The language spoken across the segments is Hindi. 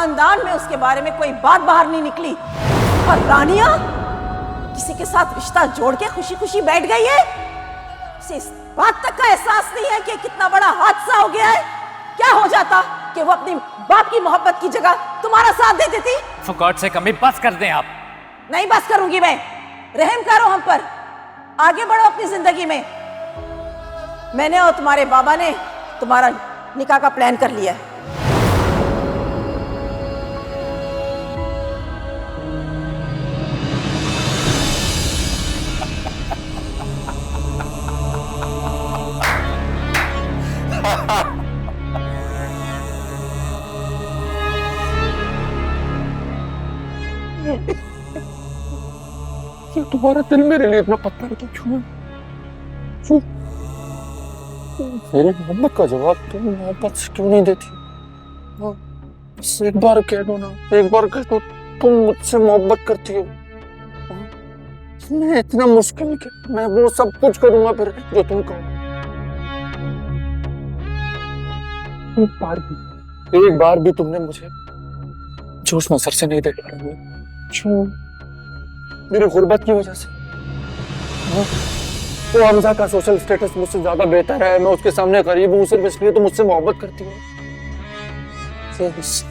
खानदान में उसके बारे में कोई बात बाहर नहीं निकली, और रानिया किसी के साथ रिश्ता जोड़ के खुशी खुशी बैठ गई है। उसे इस बात तक का एहसास नहीं है कि कितना बड़ा हादसा हो गया है। क्या हो जाता कि वो अपनी बाप की मोहब्बत की जगह तुम्हारा साथ दे देती। For God's sake, अम्मी बस कर दें आप। नहीं बस करूंगी मैं, रहम करो हम पर, आगे बढ़ो अपनी जिंदगी में। मैंने और तुम्हारे बाबा ने तुम्हारा निकाह का प्लान कर लिया है। तुम्हारा दिल मेरे लिए इतना पत्थर तो क्यों? मेरी मोहब्बत का जवाब तुम मोहब्बत से क्यों नहीं देती? बस एक बार कह दो ना, एक बार कह दो तुम मुझसे मोहब्बत करती हो। मैं इतना मुश्किल कि मैं वो सब कुछ करूंगा फिर जो तुम कहो। एक बार भी तुमने मुझे जोश नजर से नहीं देखा। क्यों? मेरी गुर्बत की वजह से। वो हमजा का सोशल स्टेटस मुझसे ज्यादा बेहतर है, मैं उसके सामने गरीब हूँ, सिर्फ इसलिए तो मुझसे मोहब्बत करती हो।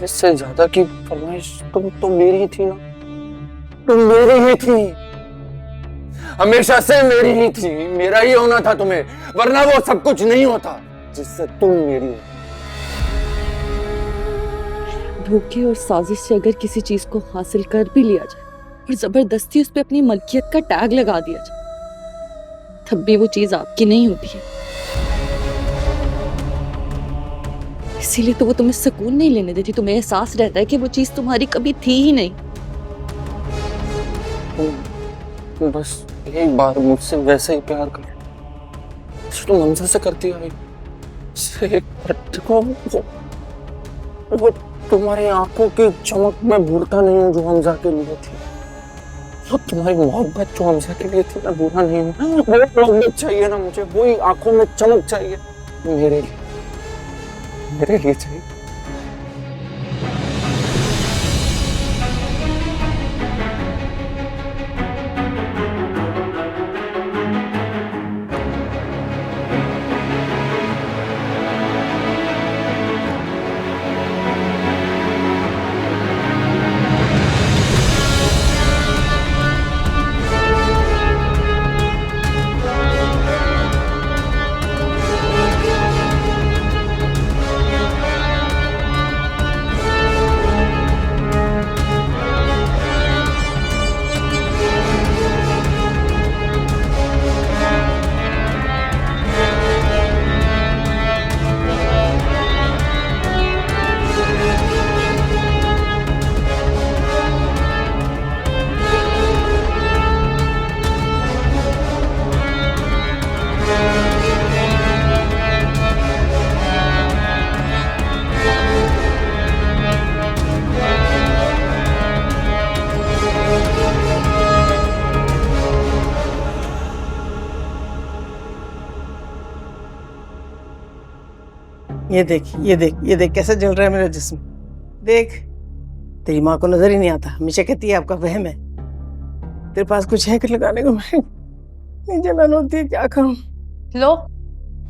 इससे ज्यादा की फरमाइश तुम तो मेरी ही थी ना, तुम मेरी ही थी, हमेशा से मेरी ही थी। मेरा ही होना था तुम्हें, वरना वो सब कुछ नहीं होता जिससे तुम मेरी हो। धोखे और साजिश से अगर किसी चीज को हासिल कर भी लिया जाए और जबरदस्ती उस पर अपनी मलकियत का टैग लगा दिया जाए, तब भी वो चीज आपकी नहीं होती है। इसीलिए तो वो तुम्हें सुकून नहीं लेने देती। तुम्हें एहसास रहता है कि वो चीज तुम्हारी कभी थी ही नहीं। तुम बस एक बार मुझसे वैसे ही प्यार कर, तुम हमजा से करती आई। एक बार देखो, वो तुम्हारी आंखों की चमक मैं भूलता नहीं हूँ जो हमजा के लिए थी। वो तुम्हारी मोहब्बत जो हमजा के लिए थी मैं भूला नहीं हूँ। वो मोहब्बत चाहिए ना मुझे, वही आंखों में चमक चाहिए मेरे लिए चाहिए। ये देख कैसे जल रहा है मेरा जिस्म। देख, तेरी माँ को नजर ही नहीं आता, हमेशा कहती है आपका वहम है। तेरे पास कुछ है कि लगाने को? मैं जलन होती है, क्या करूं? लो,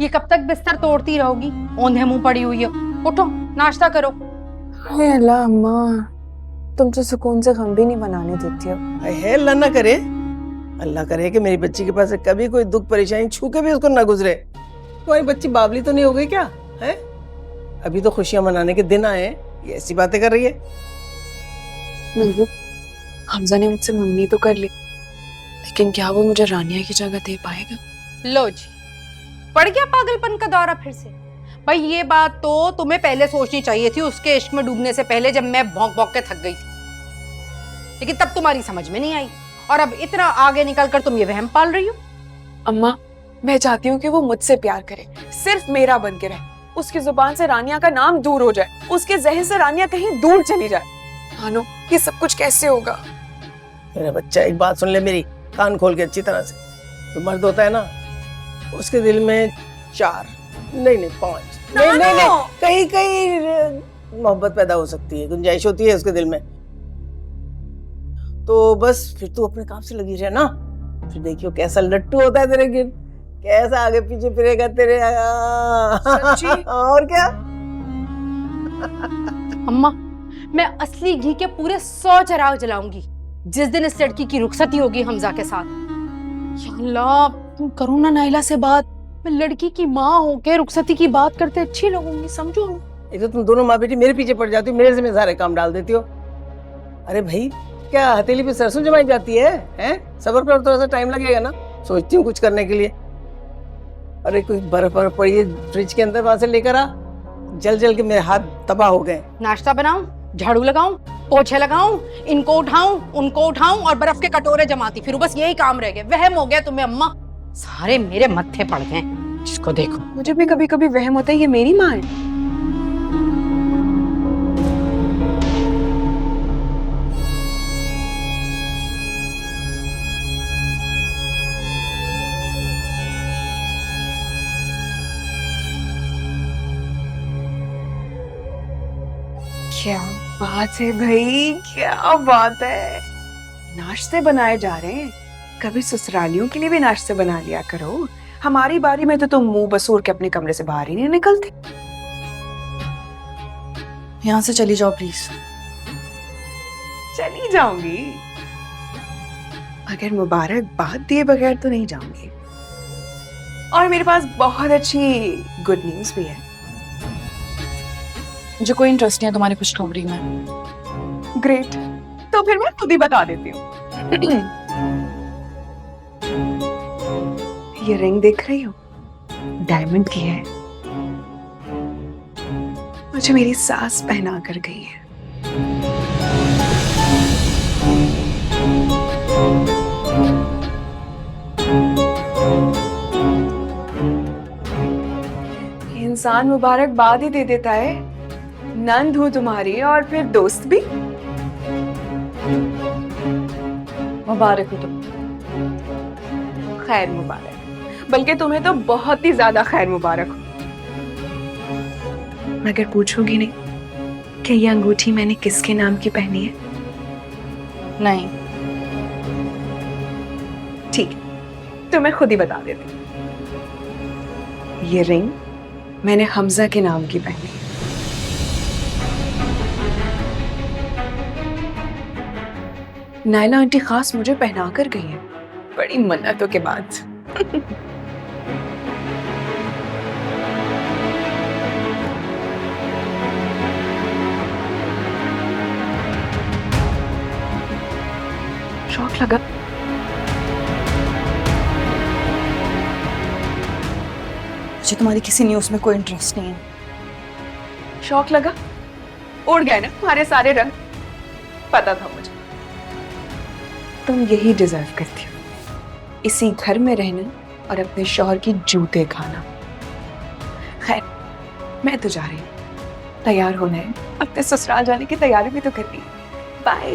ये कब तक बिस्तर तोड़ती रहोगी? औंधे मुंह पड़ी हुई हो, उठो नाश्ता करो। हाय अल्लाह अम्मा, तुम तो सुकून से गम भी नहीं बनाने देती हो। है अल्लाह ना करे, अल्लाह करे कि मेरी बच्ची के पास से कभी कोई दुख परेशानी छू के भी उसको ना गुजरे। तुम्हारी बच्ची बावली तो नहीं हो गई क्या है? अभी तो खुशियां मनाने के दिन आए, ये ऐसी बातें कर रही है। हमजा ने मुझसे मम्मी तो कर ली, लेकिन क्या वो मुझे रानिया की जगह दे पाएगा? लो जी, पड़ गया पागलपन का दौरा फिर से। भाई ये बात तो तुम्हें पहले सोचनी चाहिए थी, उसके इश्क में डूबने से पहले, जब मैं भौंक भौंक के थक गई थी। लेकिन तब तुम्हारी समझ में नहीं आई, और अब इतना आगे निकल कर तुम ये वहम पाल रही हो। अम्मा, मैं चाहती हूँ कि वो मुझसे प्यार करे, सिर्फ मेरा बन के रहे। उसकी जुबान से रानिया का नाम दूर हो जाए, उसके जहन से रानिया कहीं दूर चली जाए। मानो ये सब कुछ कैसे होगा? मेरा बच्चा, एक बात सुन ले मेरी, कान खोल के अच्छी तरह से। जो मर्द होता है ना, उसके दिल में 4 नहीं 5 नहीं कहीं मोहब्बत पैदा हो सकती है, गुंजाइश होती है उसके दिल में। तो बस फिर तू अपने काम से लगी रहे ना, फिर देखियो कैसा लट्टू होता है तेरे गिर, कैसा आगे पीछे फिरेगा तेरे। सच्ची? और क्या। अम्मा, मैं असली घी के पूरे 100 चिराग जलाऊंगी जिस दिन इस लड़की की रुखसती होगी हमजा के साथ। या अल्लाह, तुम करो ना नाइला से बात। मैं लड़की की माँ होके रुखसती की बात करते अच्छी लगूंगी, समझो। एक तो तुम दोनों माँ बेटी मेरे पीछे पड़ जाती हो, मेरे जिम्मे सारे काम डाल देती हो। अरे भाई, क्या हथेली पे सरसों जमाई जाती है? हैं? सब्र करो, थोड़ा सा टाइम लगेगा ना, सोचती हूँ कुछ करने के लिए। अरे कोई बर्फ पड़ी है फ्रिज के अंदर, वहां से लेकर आ। जल जल के मेरे हाथ तबाह हो गए। नाश्ता बनाऊं, झाड़ू लगाऊं, पोछे लगाऊं, इनको उठाऊं, उनको उठाऊं और बर्फ के कटोरे जमाती फिर, बस यही काम रह गए। वहम हो गया तुम्हें अम्मा, सारे मेरे मत्थे पड़ गए। जिसको देखो। मुझे भी कभी कभी वहम होता है ये मेरी माँ है। क्या बात है भाई, क्या बात है। नाश्ते बनाए जा रहे हैं, कभी ससुरालियों के लिए भी नाश्ते बना लिया करो। हमारी बारी में तो तुम मुंह बसूर के अपने कमरे से बाहर ही नहीं निकलते। यहाँ से चली जाओ प्लीज। चली जाऊंगी, मगर मुबारकबाद दिए बगैर तो नहीं जाऊंगी। और मेरे पास बहुत अच्छी गुड न्यूज भी है। मुझे कोई इंटरेस्ट नहीं है तुम्हारी खुशखबरी में। ग्रेट, तो फिर मैं खुद ही बता देती हूँ। ये रिंग देख रही हो, डायमंड की है। मुझे मेरी सास पहना कर गई है। इंसान मुबारकबाद ही दे देता है। नंद हूँ तुम्हारी और फिर दोस्त भी। मुबारक हो तुम। खैर मुबारक, बल्कि तुम्हें तो बहुत ही ज्यादा खैर मुबारक हो। मगर पूछोगी नहीं कि ये अंगूठी मैंने किसके नाम की पहनी है? नहीं। ठीक है, तो मैं खुद ही बता देती हूँ। ये रिंग मैंने हमजा के नाम की पहनी है। नायला आंटी खास मुझे पहना कर गई है, बड़ी मन्नतों के बाद। शौक लगा? मुझे तुम्हारी किसी न्यूज़ में कोई इंटरेस्ट नहीं है। शौक लगा? उड़ गए ना तुम्हारे सारे रंग। पता था मुझे, तुम यही डिजर्व करती हो, इसी घर में रहना और अपने शौहर की जूते खाना। खैर, मैं तो जा रही हूँ, तैयार होना है, अपने ससुराल जाने की तैयारी भी तो करनी है। बाय।